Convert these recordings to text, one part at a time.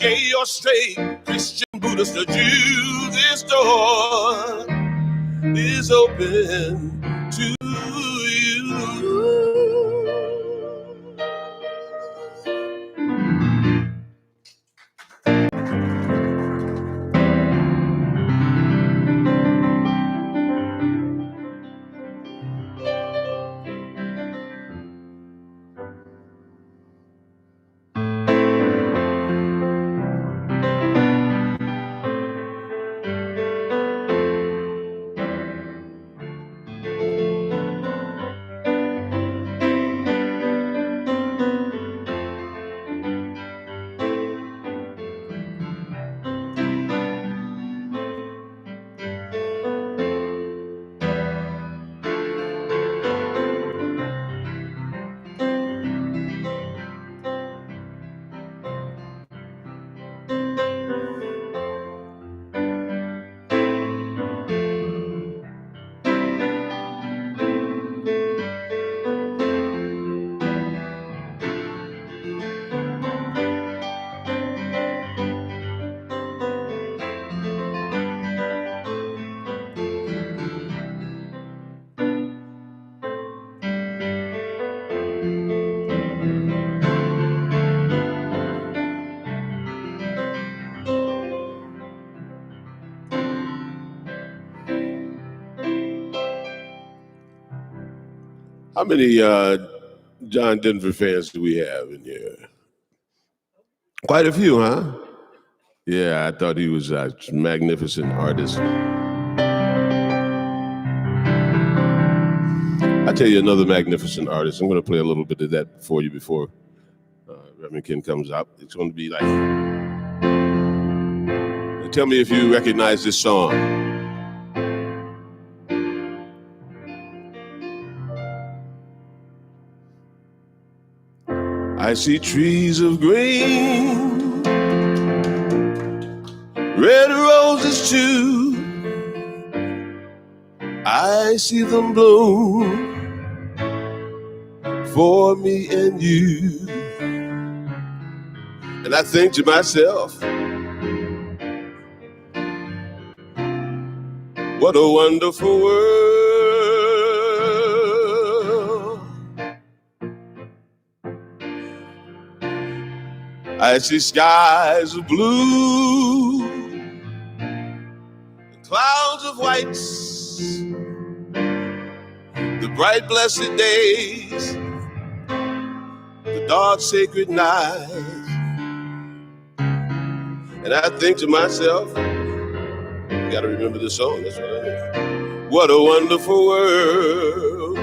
gay or straight, Christian, Buddhist, or Jew, this door is open to you. How many John Denver fans do we have in here? Quite a few, huh? Yeah, I thought he was a magnificent artist. I'll tell you another magnificent artist. I'm going to play a little bit of that for you before Reverend Ken comes up. It's going to be like, tell me if you recognize this song. I see trees of green, red roses too. I see them bloom for me and you. And I think to myself, what a wonderful world. I see skies of blue, clouds of white, the bright blessed days, the dark sacred nights. And I think to myself, you gotta remember the song, that's what I mean. What a wonderful world.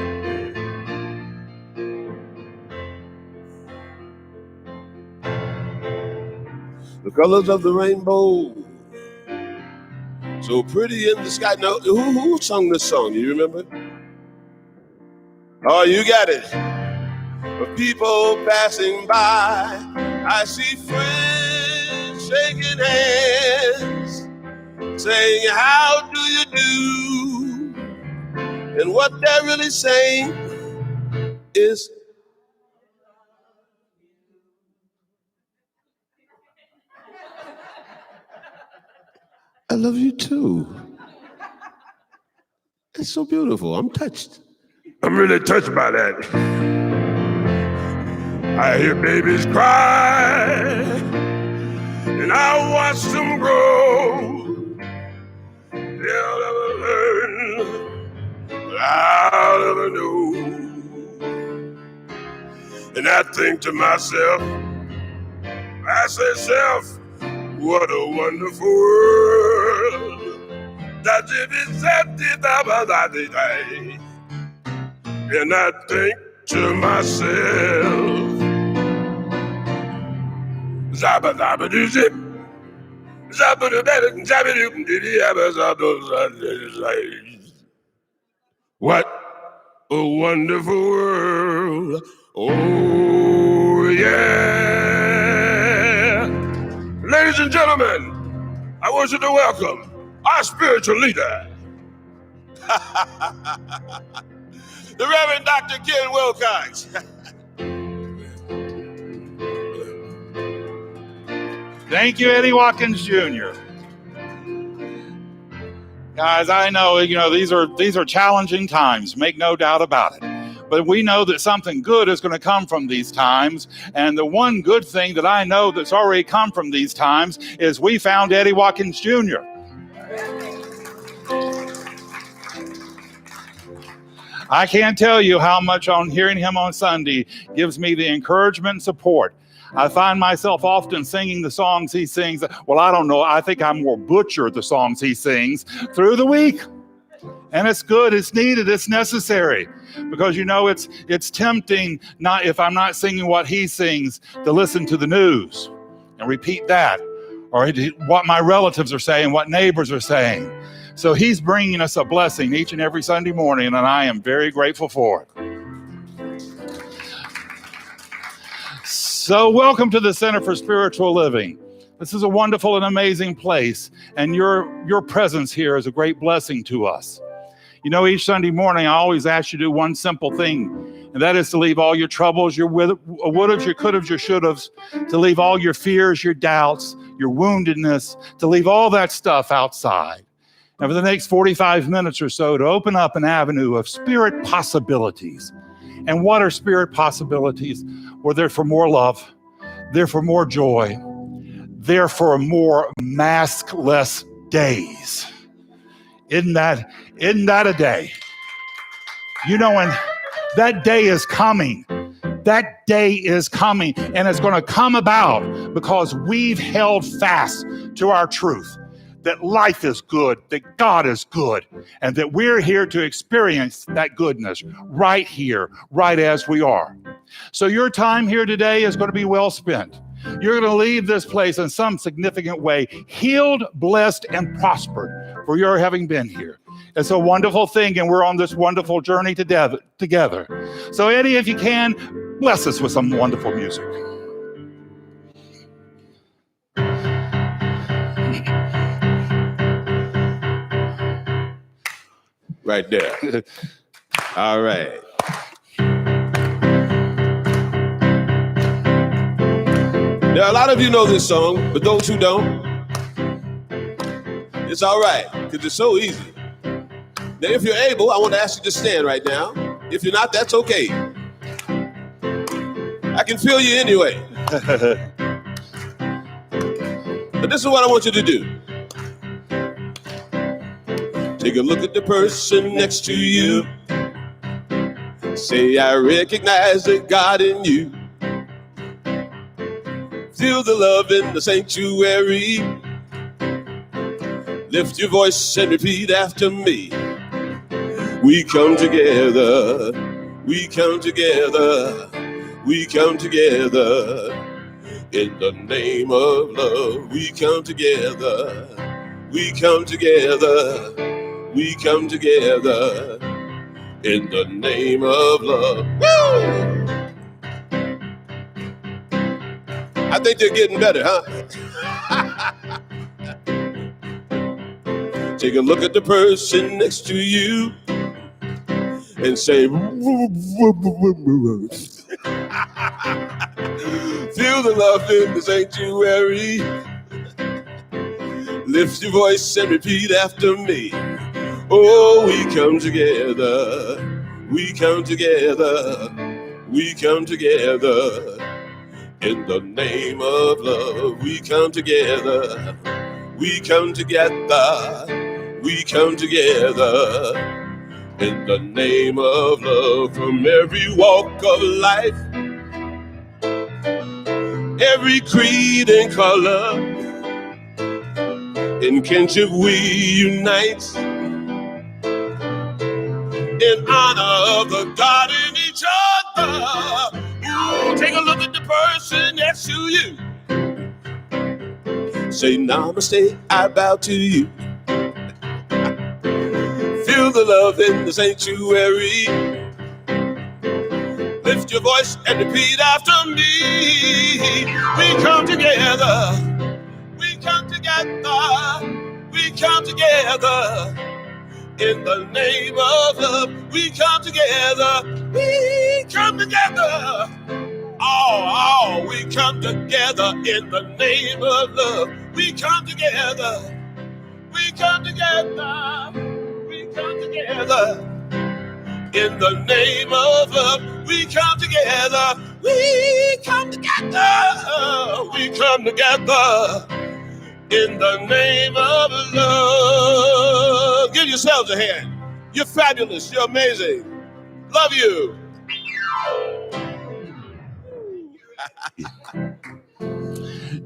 The colors of the rainbow, so pretty in the sky. Now, who sung this song? Do you remember? Oh, you got it. People passing by, I see friends shaking hands, saying, how do you do? And what they're really saying is, I love you too. It's so beautiful. I'm touched. I'm really touched by that. I hear babies cry, and I watch them grow. They'll never learn, but I'll never know. And I think to myself, I say, self, what a wonderful world. That it is empty, and I think to myself, zabba zabba doo zip, zabba doo zabba zabba doo diddy zabba zabba. What a wonderful world! Oh yeah, ladies and gentlemen, I want you to welcome our spiritual leader, the Reverend Dr. Ken Wilcox. Thank you, Eddie Watkins Jr. Guys, I know, these are challenging times, make no doubt about it. But we know that something good is going to come from these times. And the one good thing that I know that's already come from these times is we found Eddie Watkins Jr. I can't tell you how much on hearing him on Sunday gives me the encouragement and support. I find myself often singing the songs he sings. Well, I don't know. I think I more butcher the songs he sings through the week. And it's good, it's needed, it's necessary. Because it's tempting, not if I'm not singing what he sings, to listen to the news and repeat that. Or what my relatives are saying, what neighbors are saying. So he's bringing us a blessing each and every Sunday morning, and I am very grateful for it. So welcome to the Center for Spiritual Living. This is a wonderful and amazing place, and your presence here is a great blessing to us. Each Sunday morning, I always ask you to do one simple thing, and that is to leave all your troubles, your would-haves, your could-haves, your should-haves, to leave all your fears, your doubts, your woundedness, to leave all that stuff outside. And for the next 45 minutes or so, to open up an avenue of spirit possibilities. And what are spirit possibilities? Well, they're for more love. They're for more joy. They're for more maskless days. Isn't that a day? And that day is coming. That day is coming, and it's going to come about because we've held fast to our truth. That life is good, that God is good, and that we're here to experience that goodness right here, right as we are. So your time here today is going to be well spent. You're going to leave this place in some significant way, healed, blessed, and prospered for your having been here. It's a wonderful thing, and we're on this wonderful journey together. So Eddie, if you can, bless us with some wonderful music. Right there. All right. Now, a lot of you know this song, but those who don't, it's all right, because it's so easy. Now, if you're able, I want to ask you to stand right now. If you're not, that's okay. I can feel you anyway. But this is what I want you to do. Take a look at the person next to you. Say, I recognize the God in you. Feel the love in the sanctuary. Lift your voice and repeat after me. We come together. We come together. We come together. In the name of love. We come together. We come together. We come together in the name of love. Woo! I think they're getting better, huh? Take a look at the person next to you and say, feel the love in the sanctuary. Lift your voice and repeat after me. Oh, we come together, we come together, we come together, in the name of love. We come together, we come together, we come together, in the name of love. From every walk of life, every creed and color, in kinship we unite. In honor of the God in each other. Ooh, take a look at the person next to you. Say, namaste, I bow to you. Feel the love in the sanctuary. Lift your voice and repeat after me. We come together. We come together. We come together. In the name of love, we come together. We come together. We come together in the name of love. We come together. We come together. We come together in the name of love. We come together. We come together. We come together in the name of love. Give yourselves a hand. You're fabulous. You're amazing. Love you.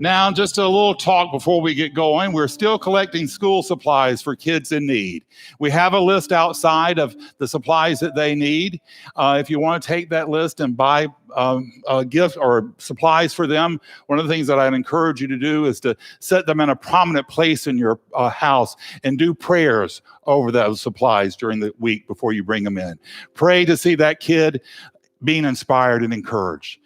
Now, just a little talk before we get going. We're still collecting school supplies for kids in need. We have a list outside of the supplies that they need. If you want to take that list and buy a gift or supplies for them, one of the things that I'd encourage you to do is to set them in a prominent place in your house and do prayers over those supplies during the week before you bring them in. Pray to see that kid being inspired and encouraged.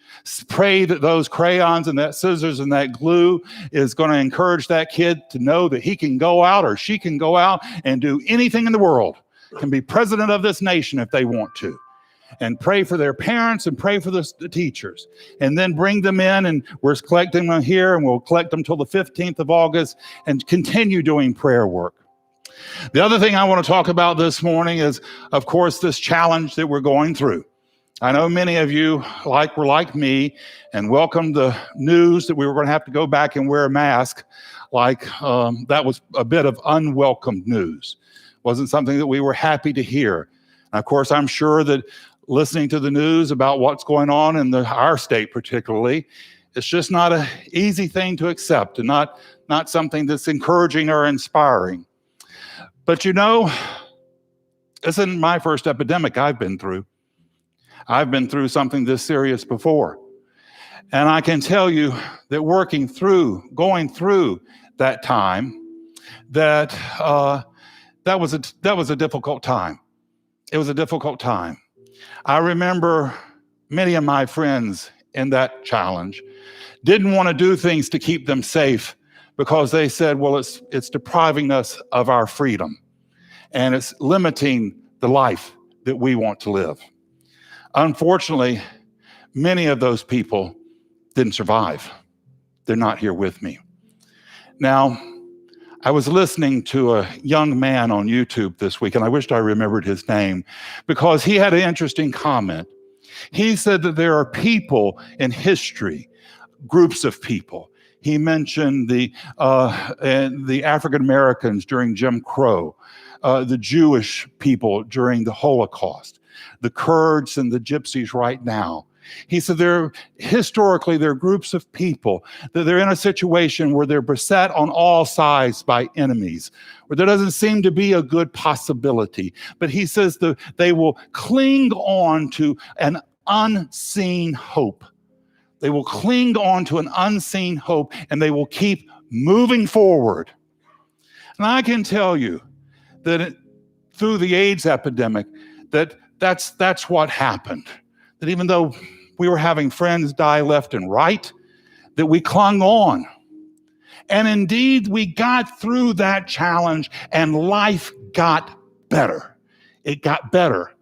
Pray that those crayons and that scissors and that glue is going to encourage that kid to know that he can go out or she can go out and do anything in the world, can be president of this nation if they want to. And pray for their parents and pray for the teachers. And then bring them in, and we're collecting them here, and we'll collect them till the 15th of August and continue doing prayer work. The other thing I want to talk about this morning is, of course, this challenge that we're going through. I know many of you were like me and welcomed the news that we were going to have to go back and wear a mask. That was a bit of unwelcome news. Wasn't something that we were happy to hear. And of course, I'm sure that listening to the news about what's going on in our state particularly, it's just not an easy thing to accept and not something that's encouraging or inspiring. But you know, this isn't my first epidemic I've been through. I've been through something this serious before. And I can tell you that going through that time, that was a difficult time. It was a difficult time. I remember many of my friends in that challenge didn't want to do things to keep them safe because they said, well, it's depriving us of our freedom and it's limiting the life that we want to live. Unfortunately, many of those people didn't survive. They're not here with me. Now, I was listening to a young man on YouTube this week, and I wished I remembered his name, because he had an interesting comment. He said that there are people in history, groups of people. He mentioned the African Americans during Jim Crow, the Jewish people during the Holocaust, the Kurds and the Gypsies right now. He said historically there are groups of people that they're in a situation where they're beset on all sides by enemies, where there doesn't seem to be a good possibility. But he says that they will cling on to an unseen hope. They will cling on to an unseen hope, and they will keep moving forward. And I can tell you that through the AIDS epidemic, that's what happened. That even though we were having friends die left and right, that we clung on. And indeed, we got through that challenge and life got better. It got better.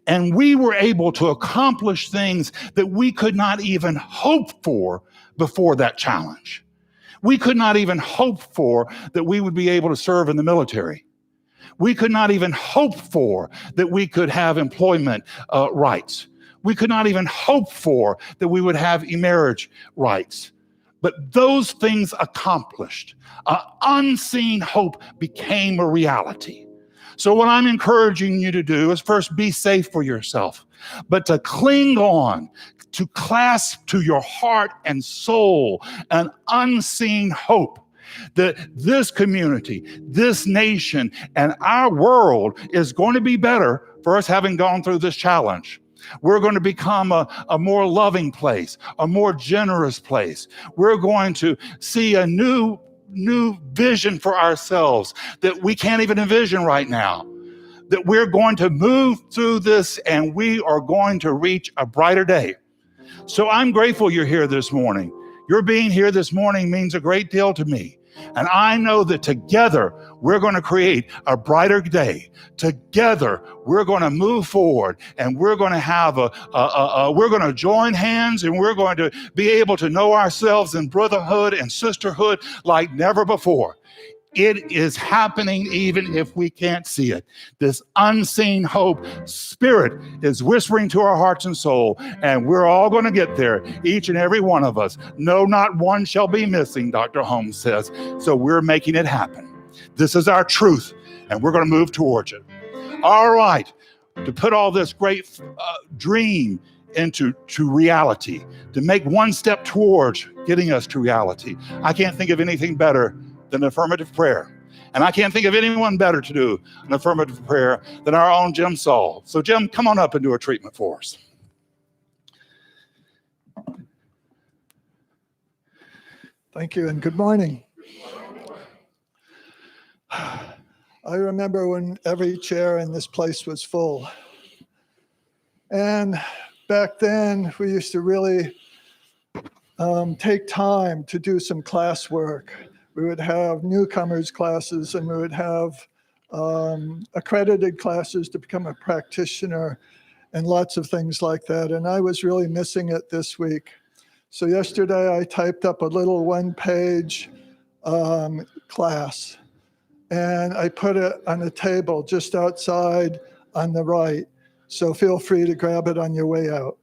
And we were able to accomplish things that we could not even hope for before that challenge. We could not even hope for that we would be able to serve in the military. We could not even hope for that we could have employment rights. We could not even hope for that we would have marriage rights. But those things accomplished, unseen hope became a reality. So what I'm encouraging you to do is first be safe for yourself, but to cling on, to clasp to your heart and soul an unseen hope that this community, this nation, and our world is going to be better for us having gone through this challenge. We're going to become a more loving place, a more generous place. We're going to see a new vision for ourselves that we can't even envision right now. That we're going to move through this and we are going to reach a brighter day. So I'm grateful you're here this morning. Your being here this morning means a great deal to me. And I know that together We're going to create a brighter day. Together, we're going to move forward, and we're going to have we're going to join hands, and we're going to be able to know ourselves in brotherhood and sisterhood like never before. It is happening even if we can't see it. This unseen hope spirit is whispering to our hearts and soul, and we're all going to get there, each and every one of us. No, not one shall be missing, Dr. Holmes says. So we're making it happen. This is our truth, and we're going to move towards it. All right, to put all this great dream into reality, to make one step towards getting us to reality, I can't think of anything better than affirmative prayer. And I can't think of anyone better to do an affirmative prayer than our own Jim Saul. So Jim, come on up and do a treatment for us. Thank you, and good morning. I remember when every chair in this place was full. And back then, we used to really take time to do some classwork. We would have newcomers classes, and we would have accredited classes to become a practitioner, and lots of things like that. And I was really missing it this week. So yesterday I typed up a little one-page class, and I put it on a table just outside on the right. So feel free to grab it on your way out.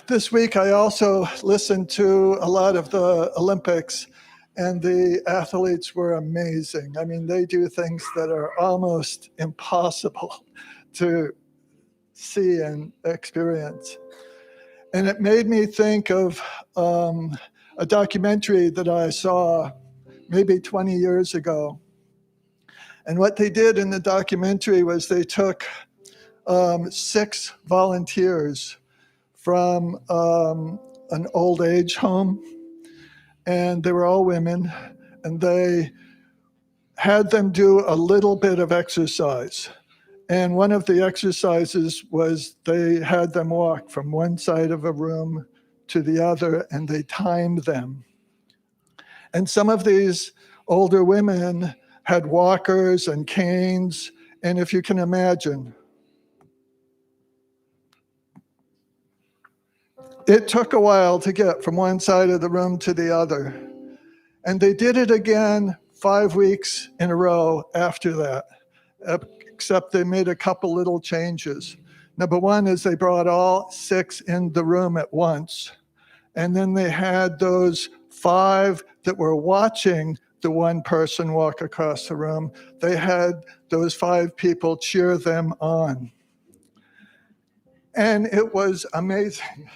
This week, I also listened to a lot of the Olympics, and the athletes were amazing. I mean, they do things that are almost impossible to see and experience. And it made me think of a documentary that I saw maybe 20 years ago. And what they did in the documentary was they took 6 volunteers from an old age home, and they were all women, and they had them do a little bit of exercise. And one of the exercises was they had them walk from one side of a room to the other, and they timed them. And some of these older women had walkers and canes, and if you can imagine, it took a while to get from one side of the room to the other. And they did it again 5 weeks in a row after that, except they made a couple little changes. Number one is they brought all 6 in the room at once. And then they had those 5 that were watching the one person walk across the room. They had those 5 people cheer them on. And it was amazing.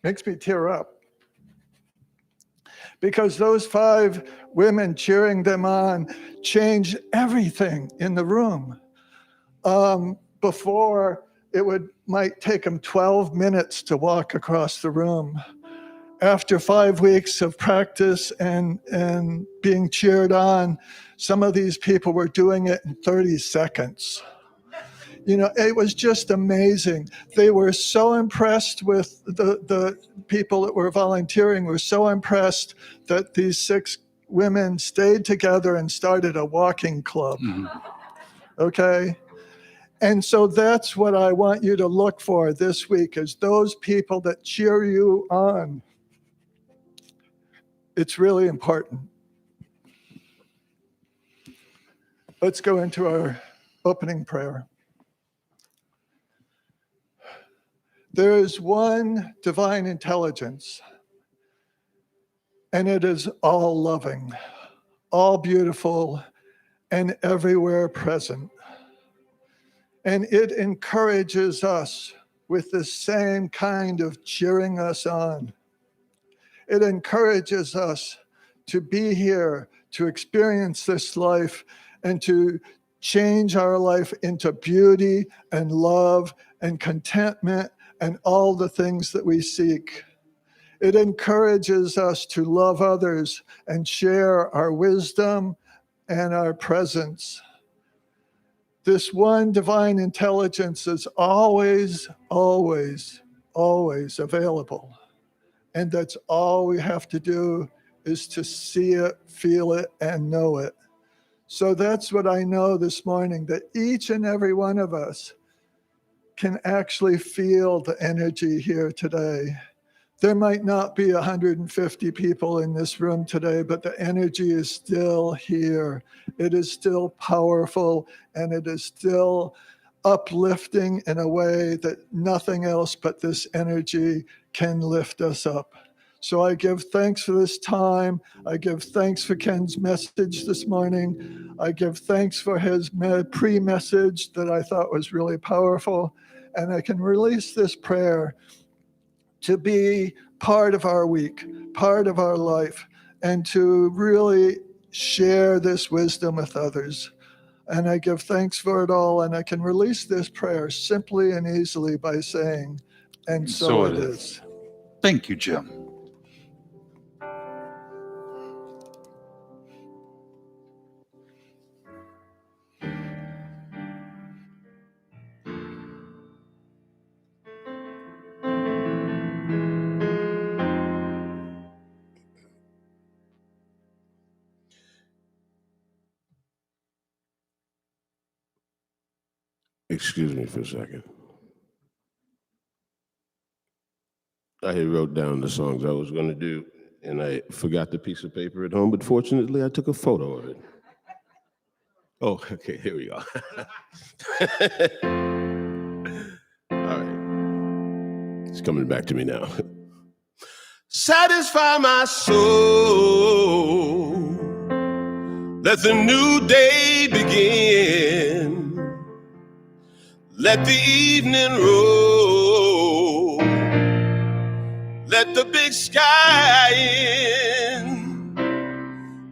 Makes me tear up. Because those 5 women cheering them on changed everything in the room. Before, it might take them 12 minutes to walk across the room. After 5 weeks of practice and being cheered on, some of these people were doing it in 30 seconds. You know, it was just amazing. They were so impressed with the people that were volunteering, were so impressed that these 6 women stayed together and started a walking club. Mm-hmm. Okay? And so that's what I want you to look for this week, is those people that cheer you on. It's really important. Let's go into our opening prayer. There is one divine intelligence, and it is all loving, all beautiful, and everywhere present. And it encourages us with the same kind of cheering us on. It encourages us to be here, to experience this life, and to change our life into beauty and love and contentment and all the things that we seek. It encourages us to love others and share our wisdom and our presence. This one divine intelligence is always, always, always available. And that's all we have to do, is to see it, feel it, and know it. So that's what I know this morning, that each and every one of us can actually feel the energy here today. There might not be 150 people in this room today, but the energy is still here. It is still powerful, and it is still uplifting in a way that nothing else but this energy can lift us up. So I give thanks for this time. I give thanks for Ken's message this morning. I give thanks for his pre-message that I thought was really powerful. And I can release this prayer to be part of our week, part of our life, and to really share this wisdom with others. And I give thanks for it all. And I can release this prayer simply and easily by saying, and so it is. Thank you, Jim. Excuse me for a second. I had wrote down the songs I was going to do, and I forgot the piece of paper at home, but fortunately I took a photo of it. Oh, okay, here we go. All right. It's coming back to me now. Satisfy my soul. Let the new day begin. Let the evening roll. Let the big sky in.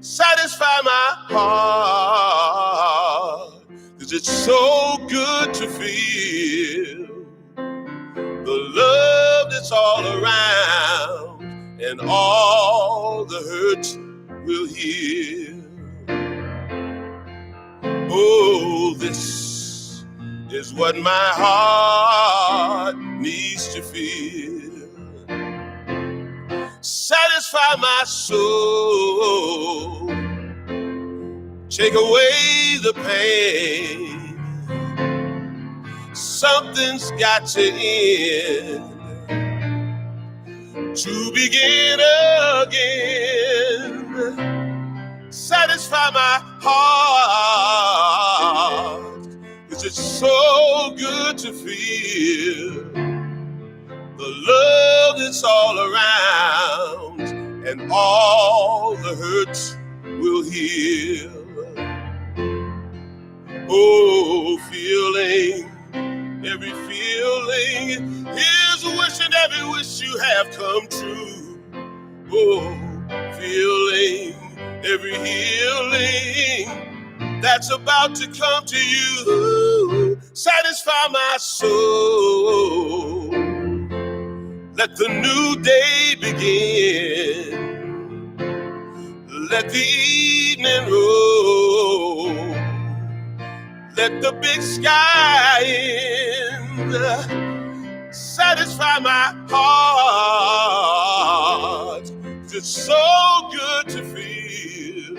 Satisfy my heart, 'cause it's so good to feel the love that's all around, and all the hurt will heal. Oh, this is what my heart needs to feel. Satisfy my soul. Take away the pain. Something's got to end to begin again. Satisfy my heart, 'cause it's so good to feel the love that's all around, and all the hurt will heal. Oh, feeling, every feeling is a wish, and every wish you have come true. Oh, feeling, every healing that's about to come to you. Satisfy my soul. Let the new day begin. Let the evening roll. Let the big sky in. Satisfy my heart. It's so good to feel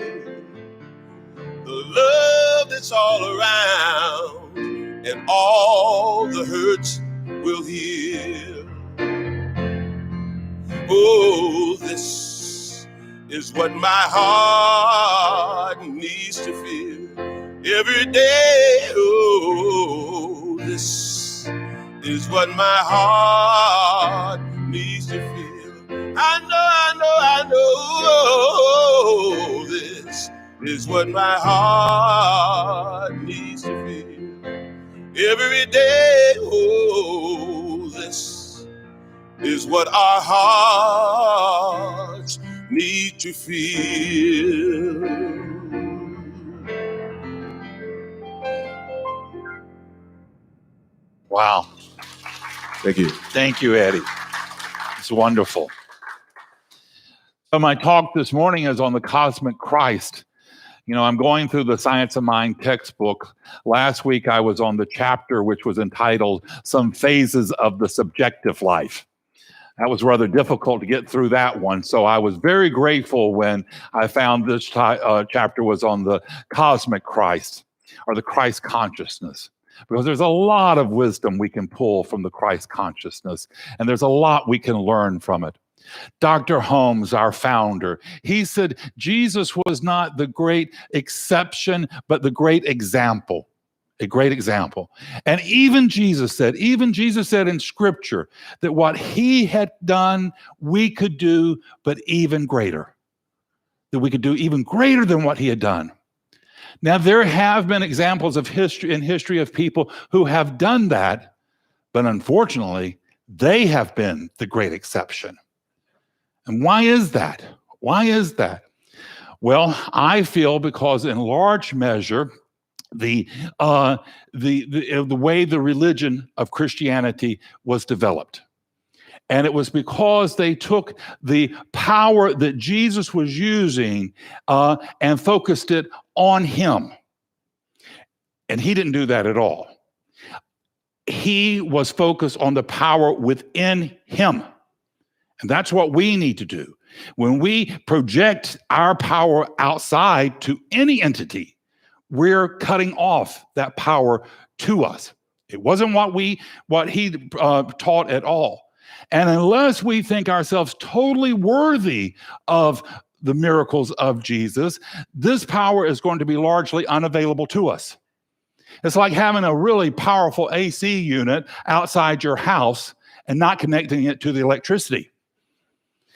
the love that's all around, and all the hurt will heal. Oh, this is what my heart needs to feel every day. Oh, this is what my heart needs to feel. I know, this is what my heart needs to feel every day. Oh, this is what our hearts need to feel. Wow. Thank you. Thank you, Eddie. It's wonderful. So my talk this morning is on the cosmic Christ. You know, I'm going through the Science of Mind textbook. Last week, I was on the chapter which was entitled Some Phases of the Subjective Life. That was rather difficult to get through that one. So I was very grateful when I found this chapter was on the cosmic Christ, or the Christ consciousness, because there's a lot of wisdom we can pull from the Christ consciousness, and there's a lot we can learn from it. Dr. Holmes, our founder, he said Jesus was not the great exception, but the great example. A great example. And even Jesus said in Scripture that what he had done, we could do, but even greater. That we could do even greater than what he had done. Now, there have been examples of history of people who have done that, but unfortunately, they have been the great exception. And why is that? Why is that? Well, I feel because in large measure, the way the religion of Christianity was developed. And it was because they took the power that Jesus was using and focused it on him. And he didn't do that at all. He was focused on the power within him. And that's what we need to do. When we project our power outside to any entity, we're cutting off that power to us. It wasn't what he taught at all. And unless we think ourselves totally worthy of the miracles of Jesus, this power is going to be largely unavailable to us. It's like having a really powerful AC unit outside your house and not connecting it to the electricity.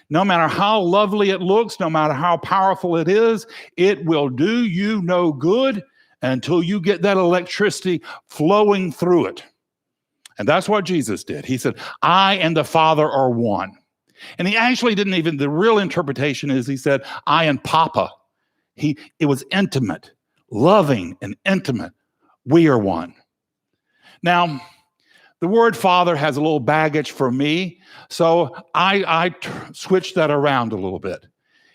No matter how lovely it looks, no matter how powerful it is, it will do you no good until you get that electricity flowing through it. And that's what Jesus did. He said, I and the Father are one. And he actually didn't even, the real interpretation is he said, I and Papa. It was intimate, loving and intimate. We are one. Now, the word Father has a little baggage for me, so I switched that around a little bit. It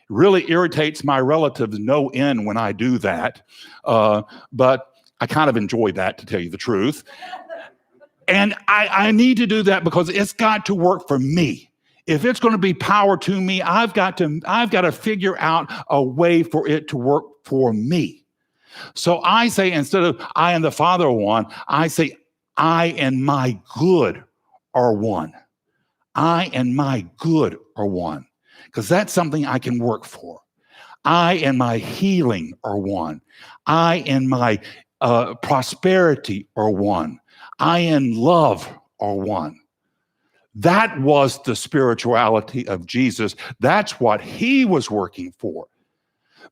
really irritates my relatives no end when I do that, but I kind of enjoy that, to tell you the truth. And I need to do that because it's got to work for me. If it's going to be power to me, I've got to figure out a way for it to work for me. So I say, instead of I and the Father are one, I say I and my good are one. I and my good are one, because that's something I can work for. I and my healing are one. I and my prosperity are one. I and love are one. That was the spirituality of Jesus. That's what he was working for.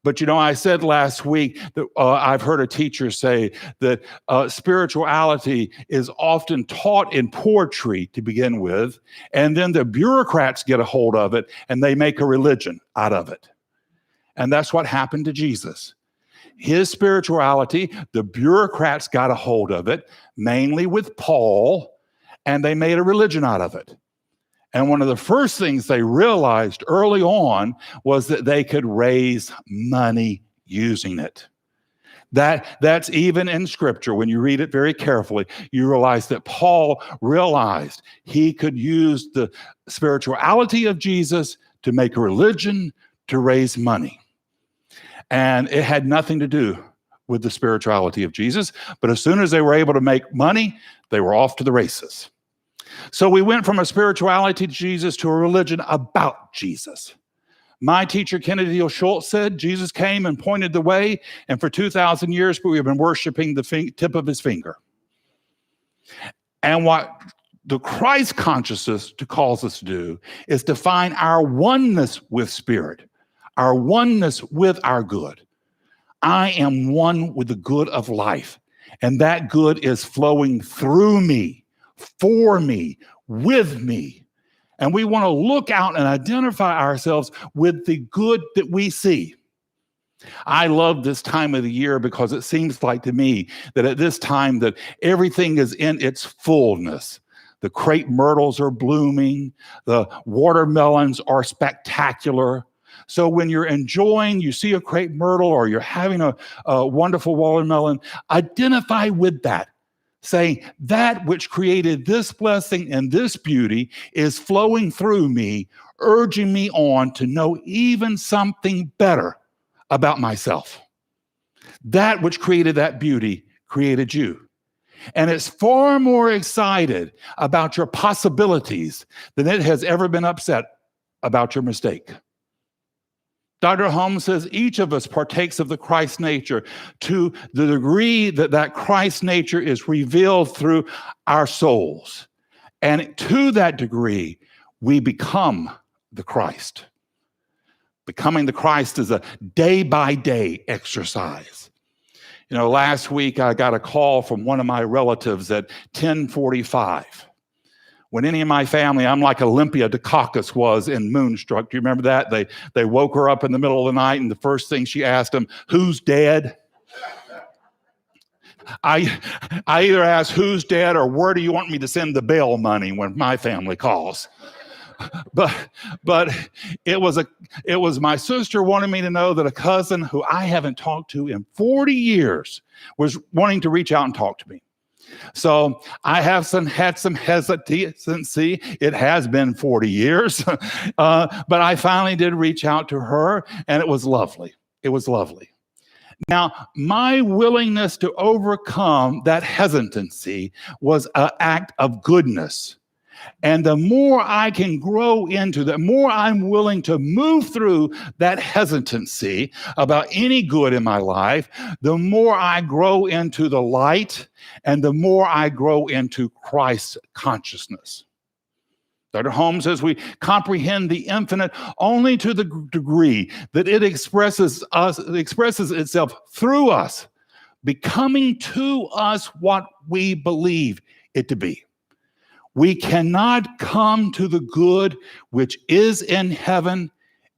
But, I said last week that I've heard a teacher say that spirituality is often taught in poetry to begin with, and then the bureaucrats get a hold of it and they make a religion out of it. And that's what happened to Jesus. His spirituality, the bureaucrats got a hold of it, mainly with Paul, and they made a religion out of it. And one of the first things they realized early on was that they could raise money using it. That's even in Scripture. When you read it very carefully, you realize that Paul realized he could use the spirituality of Jesus to make a religion, to raise money. And it had nothing to do with the spirituality of Jesus. But as soon as they were able to make money, they were off to the races. So we went from a spirituality to Jesus to a religion about Jesus. My teacher, Kennedy O. Schultz, said Jesus came and pointed the way, and for 2,000 years we have been worshiping the tip of his finger. And what the Christ consciousness calls us to do is to find our oneness with Spirit, our oneness with our good. I am one with the good of life, and that good is flowing through me, for me, with me. And we want to look out and identify ourselves with the good that we see. I love this time of the year because it seems like to me that at this time that everything is in its fullness. The crepe myrtles are blooming. The watermelons are spectacular. So when you're enjoying, you see a crepe myrtle or you're having a wonderful watermelon, identify with that. saying that which created this blessing and this beauty is flowing through me, urging me on to know even something better about myself. That which created that beauty created you. And it's far more excited about your possibilities than it has ever been upset about your mistake. Dr. Holmes says each of us partakes of the Christ nature to the degree that that Christ nature is revealed through our souls. And to that degree, we become the Christ. Becoming the Christ is a day-by-day exercise. You know, last week I got a call from one of my relatives at 10:45. When any of my family, I'm like Olympia Dukakis was in Moonstruck. Do you remember that? They woke her up in the middle of the night, and the first thing she asked them, "Who's dead?" I either ask who's dead or where do you want me to send the bail money when my family calls. But it was my sister wanting me to know that a cousin who I haven't talked to in 40 years was wanting to reach out and talk to me. So I had some hesitancy. It has been 40 years, but I finally did reach out to her, and it was lovely. It was lovely. Now, my willingness to overcome that hesitancy was an act of goodness. And the more I can grow into, the more I'm willing to move through that hesitancy about any good in my life, the more I grow into the light and the more I grow into Christ's consciousness. Dr. Holmes says we comprehend the infinite only to the degree that it expresses itself through us, becoming to us what we believe it to be. We cannot come to the good which is in heaven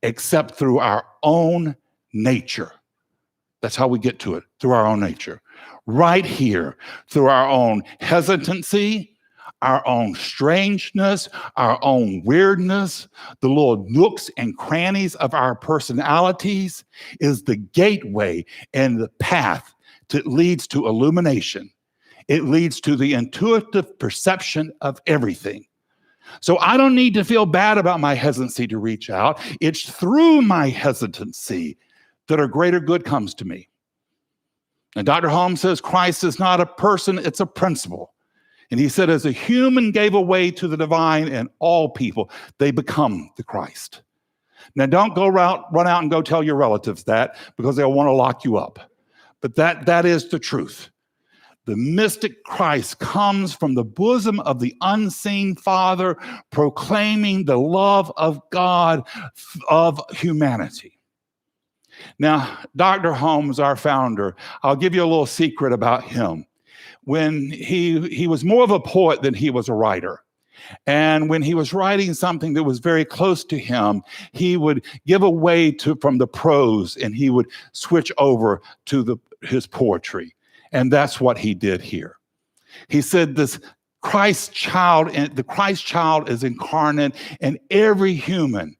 except through our own nature. That's how we get to it, through our own nature. Right here, through our own hesitancy, our own strangeness, our own weirdness, the little nooks and crannies of our personalities is the gateway and the path that leads to illumination. It leads to the intuitive perception of everything. So I don't need to feel bad about my hesitancy to reach out. It's through my hesitancy that a greater good comes to me. And Dr. Holmes says Christ is not a person, it's a principle. And he said, as a human gave away to the divine and all people, they become the Christ. Now, don't run out and go tell your relatives that, because they'll want to lock you up. But that is the truth. The mystic Christ comes from the bosom of the unseen Father, proclaiming the love of God of humanity. Now, Dr. Holmes, our founder, I'll give you a little secret about him. When he was more of a poet than he was a writer. And when he was writing something that was very close to him, he would give away from the prose and he would switch over to his poetry. And that's what he did here. He said this Christ child, and the Christ child is incarnate in every human.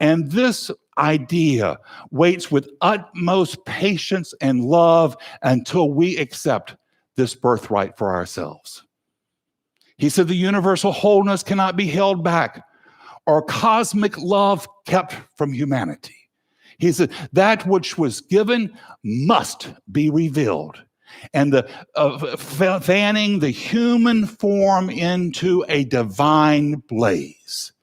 And this idea waits with utmost patience and love until we accept this birthright for ourselves. He said the universal wholeness cannot be held back or cosmic love kept from humanity. He said that which was given must be revealed. And the fanning the human form into a divine blaze.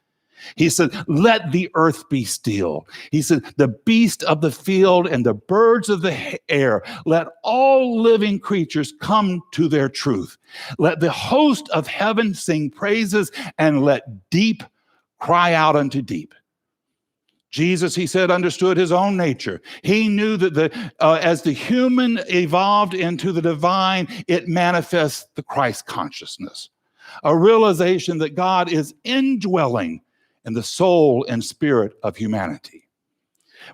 He said, let the earth be still. He said, the beast of the field and the birds of the air, let all living creatures come to their truth. Let the host of heaven sing praises, and let deep cry out unto deep. Jesus, he said, understood his own nature. He knew that as the human evolved into the divine, it manifests the Christ consciousness, a realization that God is indwelling in the soul and spirit of humanity.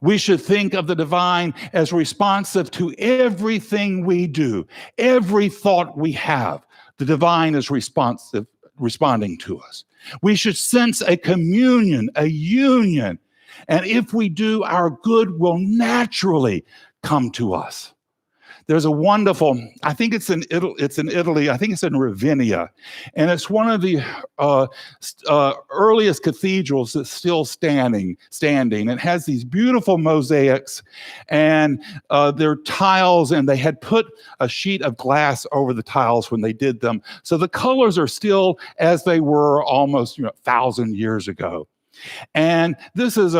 We should think of the divine as responsive to everything we do, every thought we have. The divine is responding to us. We should sense a communion, a union. And if we do, our good will naturally come to us. There's a wonderful, I think it's in Italy, I think it's in Ravenna, and it's one of the earliest cathedrals that's still standing. It has these beautiful mosaics, and they're tiles, and they had put a sheet of glass over the tiles when they did them, so the colors are still as they were almost 1,000 years ago. And this was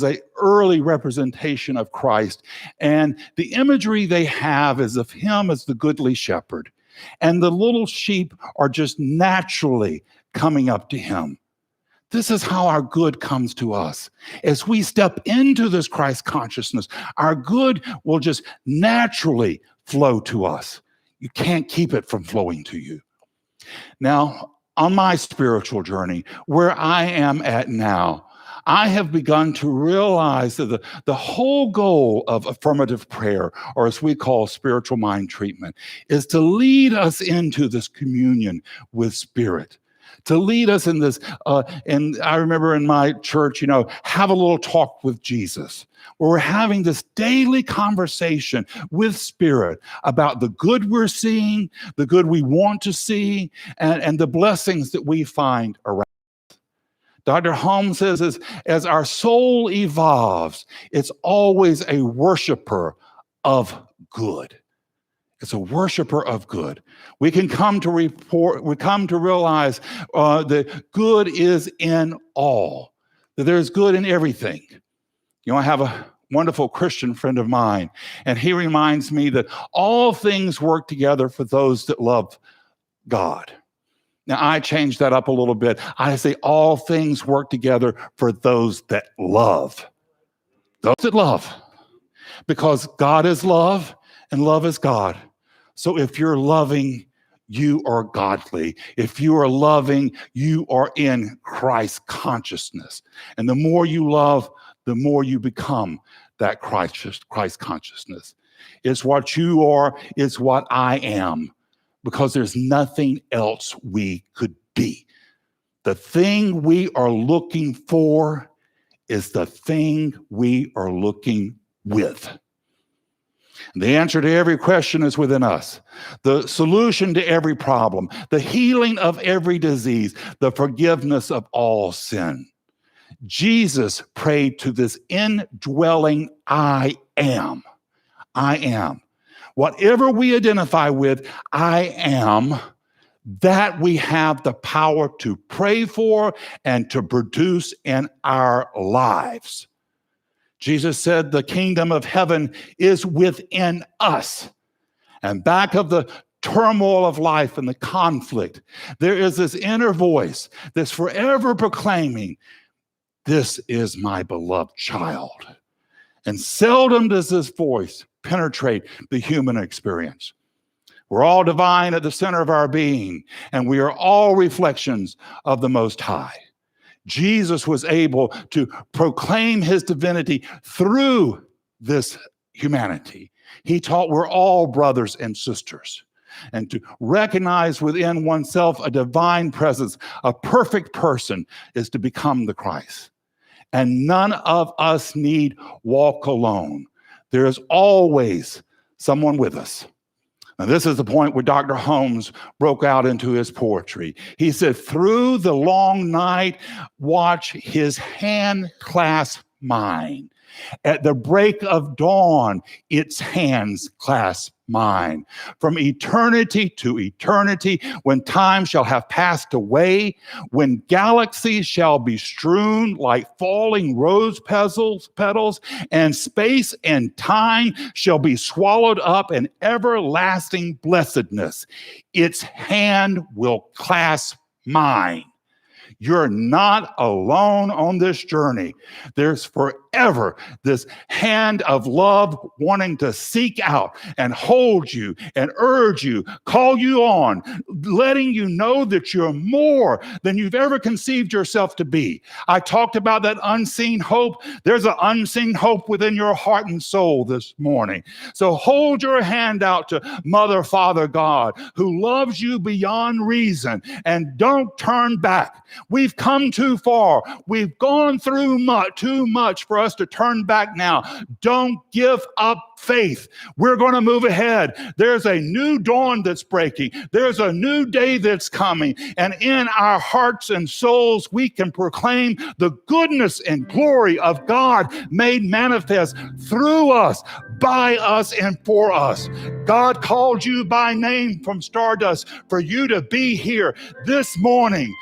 a early representation of Christ. And the imagery they have is of him as the goodly shepherd. And the little sheep are just naturally coming up to him. This is how our good comes to us. As we step into this Christ consciousness, our good will just naturally flow to us. You can't keep it from flowing to you. Now, on my spiritual journey, where I am at now, I have begun to realize that the whole goal of affirmative prayer, or as we call spiritual mind treatment, is to lead us into this communion with Spirit, to lead us in this. And I remember in my church, have a little talk with Jesus, where we're having this daily conversation with Spirit about the good we're seeing, the good we want to see, and the blessings that we find around. Dr. Holmes says, as our soul evolves, it's always a worshiper of good. It's a worshiper of good. We can come to realize that good is in all, that there's good in everything. I have a wonderful Christian friend of mine, and he reminds me that all things work together for those that love God. Now, I changed that up a little bit. I say all things work together for those that love. Those that love. Because God is love, and love is God. So if you're loving, you are godly. If you are loving, you are in Christ consciousness. And the more you love, the more you become that Christ consciousness. It's what you are, it's what I am, because there's nothing else we could be. The thing we are looking for is the thing we are looking with. The answer to every question is within us. The solution to every problem, the healing of every disease, the forgiveness of all sin. Jesus prayed to this indwelling I am. I am. Whatever we identify with, I am, that we have the power to pray for and to produce in our lives. Jesus said the kingdom of heaven is within us. And back of the turmoil of life and the conflict, there is this inner voice that's forever proclaiming, this is my beloved child. And seldom does this voice penetrate the human experience. We're all divine at the center of our being, and we are all reflections of the Most High. Jesus was able to proclaim his divinity through this humanity. He taught we're all brothers and sisters, and to recognize within oneself a divine presence, a perfect person, is to become the Christ. And none of us need walk alone. There is always someone with us. Now, this is the point where Dr. Holmes broke out into his poetry. He said, through the long night, watch his hand clasp mine. At the break of dawn, its hands clasp mine. From eternity to eternity, when time shall have passed away, when galaxies shall be strewn like falling rose petals, and space and time shall be swallowed up in everlasting blessedness, its hand will clasp mine. You're not alone on this journey. There's forever this hand of love wanting to seek out and hold you and urge you, call you on, letting you know that you're more than you've ever conceived yourself to be. I talked about that unseen hope. There's an unseen hope within your heart and soul this morning. So hold your hand out to Mother, Father, God, who loves you beyond reason, and don't turn back. We've come too far. We've gone through too much for us to turn back now. Don't give up faith. We're going to move ahead. There's a new dawn that's breaking. There's a new day that's coming. And in our hearts and souls, we can proclaim the goodness and glory of God made manifest through us, by us, and for us. God called you by name from stardust for you to be here this morning.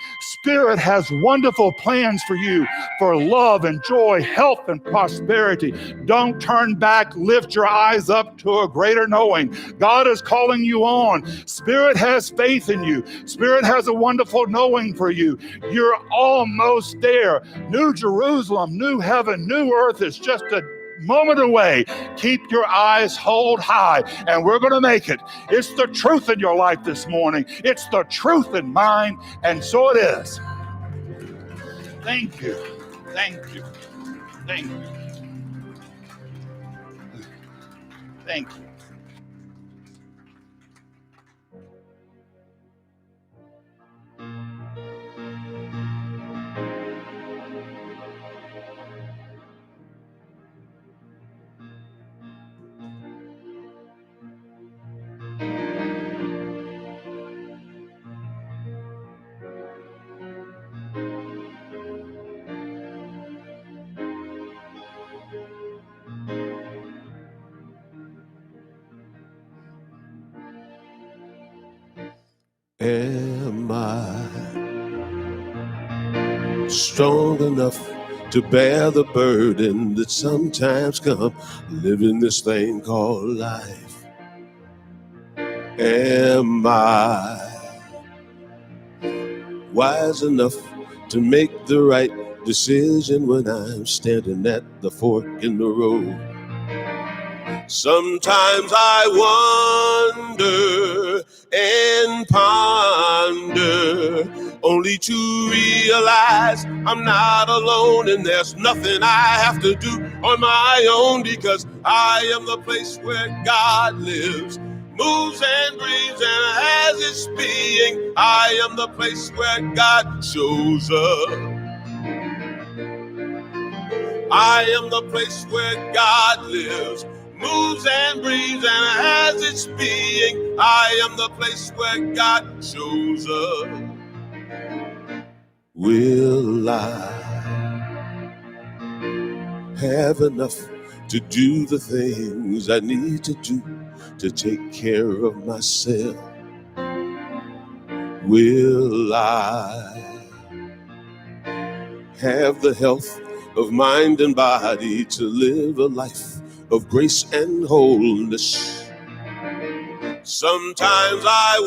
Spirit has wonderful plans for you, for love and joy, health and prosperity. Don't turn back. Lift your eyes up to a greater knowing. God is calling you on. Spirit has faith in you. Spirit has a wonderful knowing for you. You're almost there. New Jerusalem, new heaven, new earth is just a moment away. Keep your eyes hold high, and we're going to make it. It's the truth in your life this morning. It's the truth in mine, and so it is. Thank you. Thank you. Thank you. Thank you. Am I strong enough to bear the burden that sometimes comes living this thing called life? Am I wise enough to make the right decision when I'm standing at the fork in the road? Sometimes I wonder and ponder, only to realize I'm not alone, and there's nothing I have to do on my own, because I am the place where God lives, moves and breathes and has its being. I am the place where God shows up. I am the place where God lives, moves and breathes and has its being. I am the place where God shows up. Will I have enough to do the things I need to do to take care of myself? Will I have the health of mind and body to live a life of grace and wholeness? Sometimes I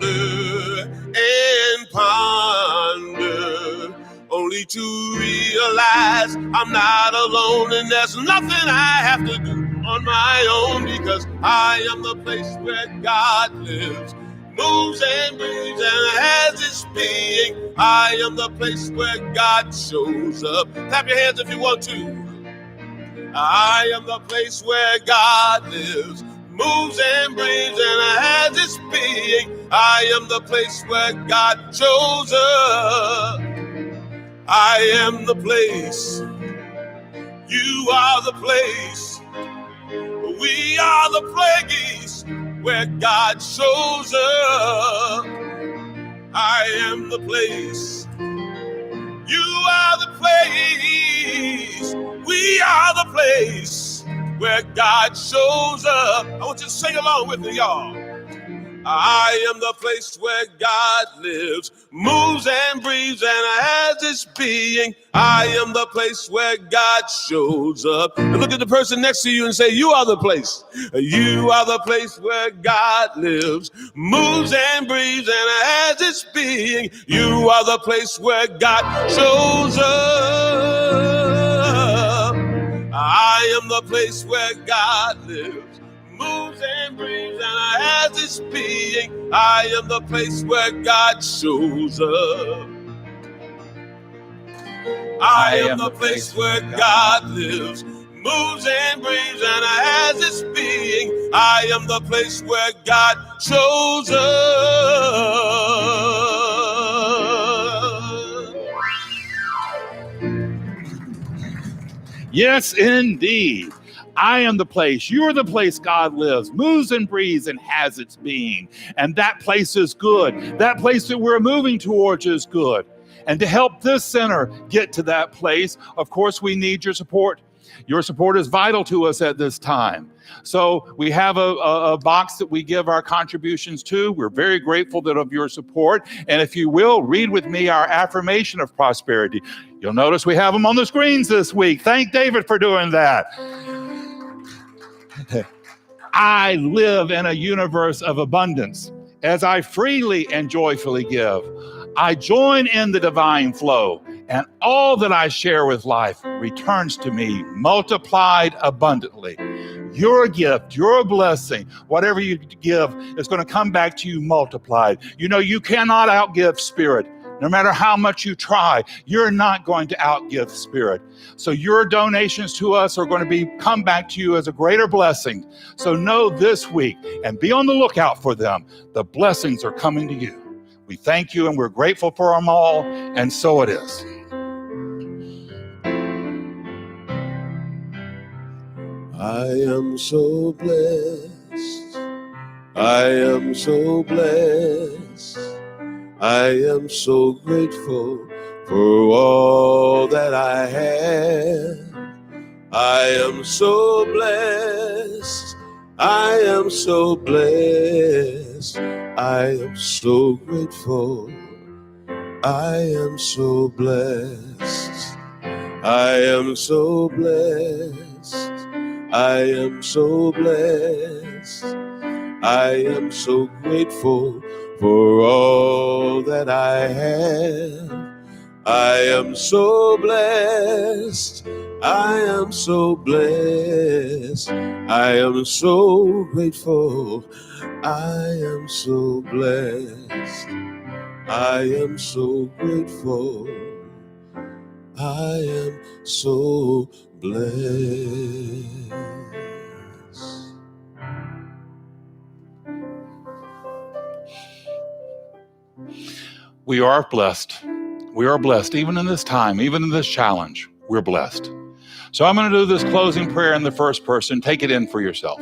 wonder and ponder, only to realize I'm not alone, and there's nothing I have to do on my own, because I am the place where God lives, moves and breathes and has its being. I am the place where God shows up. Clap your hands if you want to. I am the place where God lives, moves and breathes and has its being. I am the place where God shows up. I am the place. You are the place. We are the place where God shows up. I am the place. You are the place. We are the place where God shows up. I want you to sing along with me, y'all. I am the place where God lives, moves and breathes and has its being. I am the place where God shows up. And look at the person next to you and say, you are the place. You are the place where God lives, moves and breathes and has its being. You are the place where God shows up. I am the place where God lives, moves and breathes and has its being. I am the place where God shows up. I am the place where God lives, moves and breathes and has its being. I am the place where God shows up. Yes, indeed. I am the place. You're the place God lives, moves and breathes and has its being. And that place is good. That place that we're moving towards is good. And to help this center get to that place, of course, we need your support. Your support is vital to us at this time. So we have a box that we give our contributions to. We're very grateful that of your support. And if you will, read with me our affirmation of prosperity. You'll notice we have them on the screens this week. Thank David for doing that. I live in a universe of abundance. As I freely and joyfully give, I join in the divine flow, and all that I share with life returns to me multiplied abundantly. You're a gift, you're a blessing. Whatever you give is going to come back to you multiplied. You know, you cannot outgive Spirit. No matter how much you try, you're not going to outgive Spirit. So your donations to us are going to come back to you as a greater blessing. So know this week and be on the lookout for them. The blessings are coming to you. We thank you and we're grateful for them all, and so it is. I am so blessed. I am so blessed. I am so grateful for all that I have. I am so blessed. I am so blessed. I am so grateful. I am so blessed. I am so blessed. I am so blessed. I am so grateful for all that I have. I am so blessed. I am so blessed. I am so grateful. I am so blessed. I am so grateful. I am so blessed. We are blessed. We are blessed. Even in this time, even in this challenge, we're blessed. So I'm going to do this closing prayer in the first person. Take it in for yourself.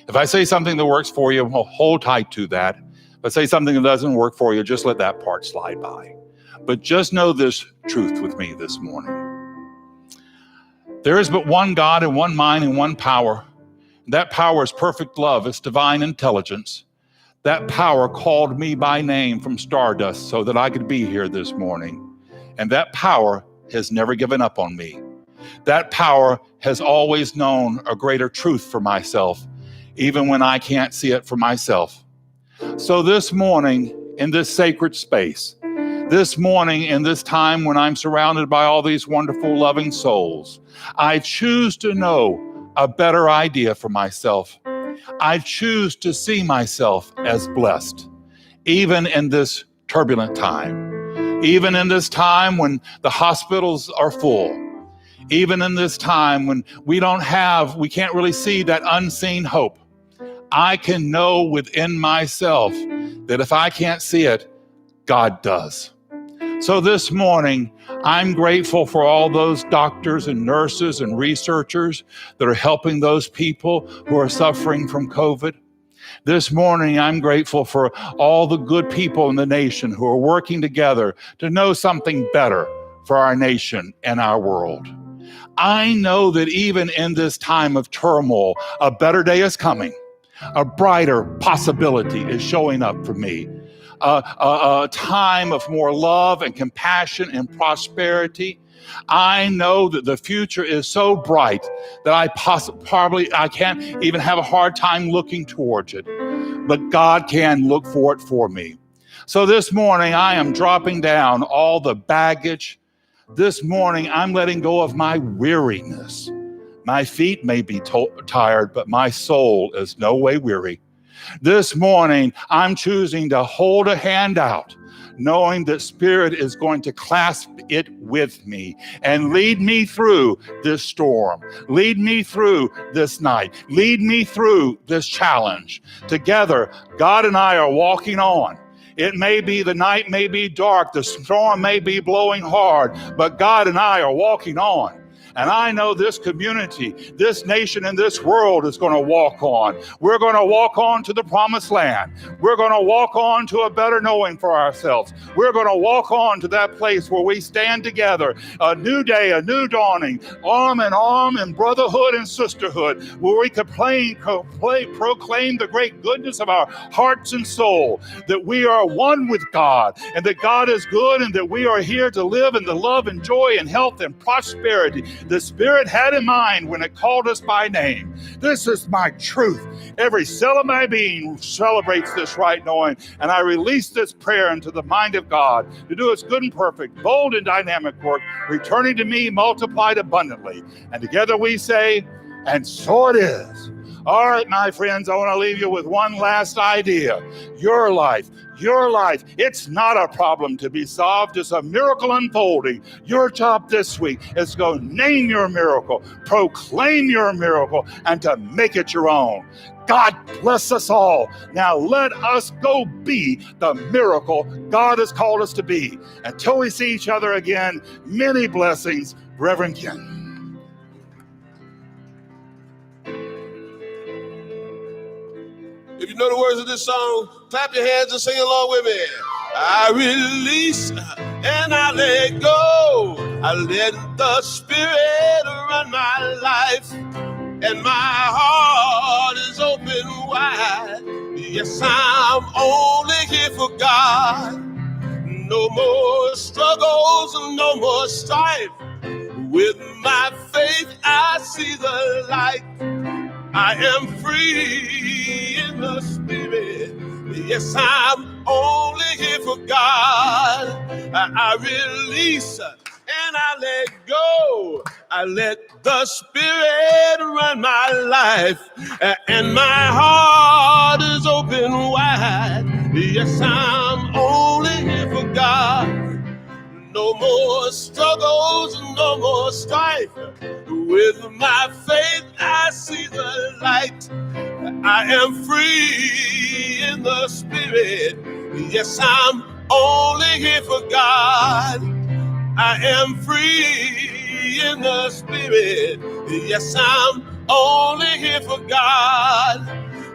If I say something that works for you, well, hold tight to that. If I say something that doesn't work for you, just let that part slide by. But just know this truth with me this morning. There is but one God and one mind and one power. That power is perfect love. It's divine intelligence. That power called me by name from stardust so that I could be here this morning. And that power has never given up on me. That power has always known a greater truth for myself, even when I can't see it for myself. So this morning, in this sacred space, this morning, in this time when I'm surrounded by all these wonderful, loving souls, I choose to know a better idea for myself. I choose to see myself as blessed, even in this turbulent time, even in this time when the hospitals are full, even in this time when we can't really see that unseen hope. I can know within myself that if I can't see it, God does. So this morning, I'm grateful for all those doctors and nurses and researchers that are helping those people who are suffering from COVID. This morning, I'm grateful for all the good people in the nation who are working together to know something better for our nation and our world. I know that even in this time of turmoil, a better day is coming. A brighter possibility is showing up for me. A time of more love and compassion and prosperity. I know that the future is so bright that I can't even have a hard time looking towards it. But God can look for it for me. So this morning, I am dropping down all the baggage. This morning, I'm letting go of my weariness. My feet may be tired, but my soul is no way weary. This morning, I'm choosing to hold a hand out, knowing that Spirit is going to clasp it with me and lead me through this storm, lead me through this night, lead me through this challenge. Together, God and I are walking on. It may be the night may be dark, the storm may be blowing hard, but God and I are walking on. And I know this community, this nation, and this world is going to walk on. We're going to walk on to the promised land. We're going to walk on to a better knowing for ourselves. We're going to walk on to that place where we stand together, a new day, a new dawning, arm in arm in brotherhood and sisterhood, where we can proclaim the great goodness of our hearts and soul, that we are one with God, and that God is good, and that we are here to live in the love and joy and health and prosperity the Spirit had in mind when it called us by name. This is my truth. Every cell of my being celebrates this right knowing, and I release this prayer into the mind of God to do its good and perfect, bold and dynamic work, returning to me multiplied abundantly. And together we say, and so it is. All right, my friends, I want to leave you with one last idea. Your life, it's not a problem to be solved. It's a miracle unfolding. Your job this week is to go name your miracle, proclaim your miracle, and to make it your own. God bless us all. Now let us go be the miracle God has called us to be. Until we see each other again, many blessings, Reverend Ken. If you know the words of this song, clap your hands and sing along with me. I release and I let go. I let the Spirit run my life, and my heart is open wide. Yes, I'm only here for God. No more struggles, no more strife. With my faith, I see the light. I am free in the Spirit. Yes, I'm only here for God. I release and I let go. I let the Spirit run my life, and my heart is open wide. Yes, I'm only here for God. No more struggles, no more strife. With my faith, I see the light. I am free in the Spirit. Yes, I'm only here for God. I am free in the Spirit. Yes, I'm only here for God.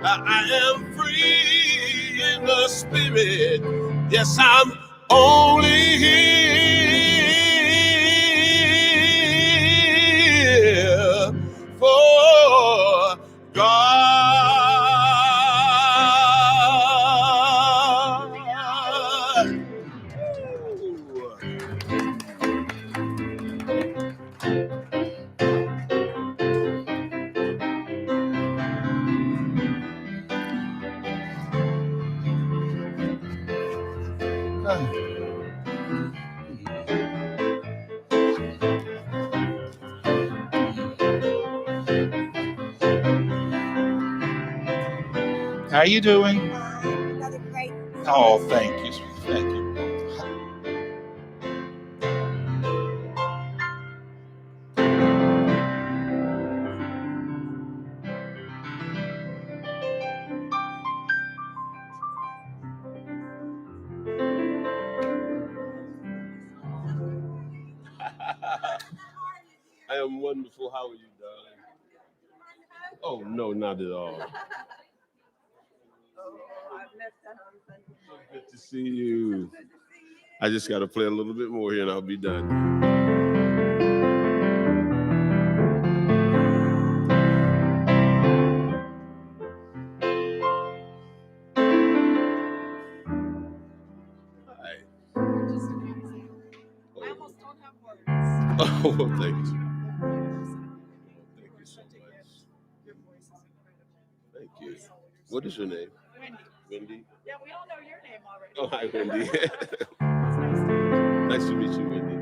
I am free in the Spirit. Yes, I'm only here for God. How you doing? Another great. Oh, thank you. Thank you. I am wonderful. How are you, darling? Oh, no, not at all. So good to see you. I just got to play a little bit more here and I'll be done. Hi. I almost don't have words. Oh, well, thank you. Thank you so much. Your voice is incredible. Thank you. What is your name? Wendy. Wendy? Yeah, we all know your name already. Oh, hi, Wendy. It's nice to meet you. Nice to meet you, Wendy.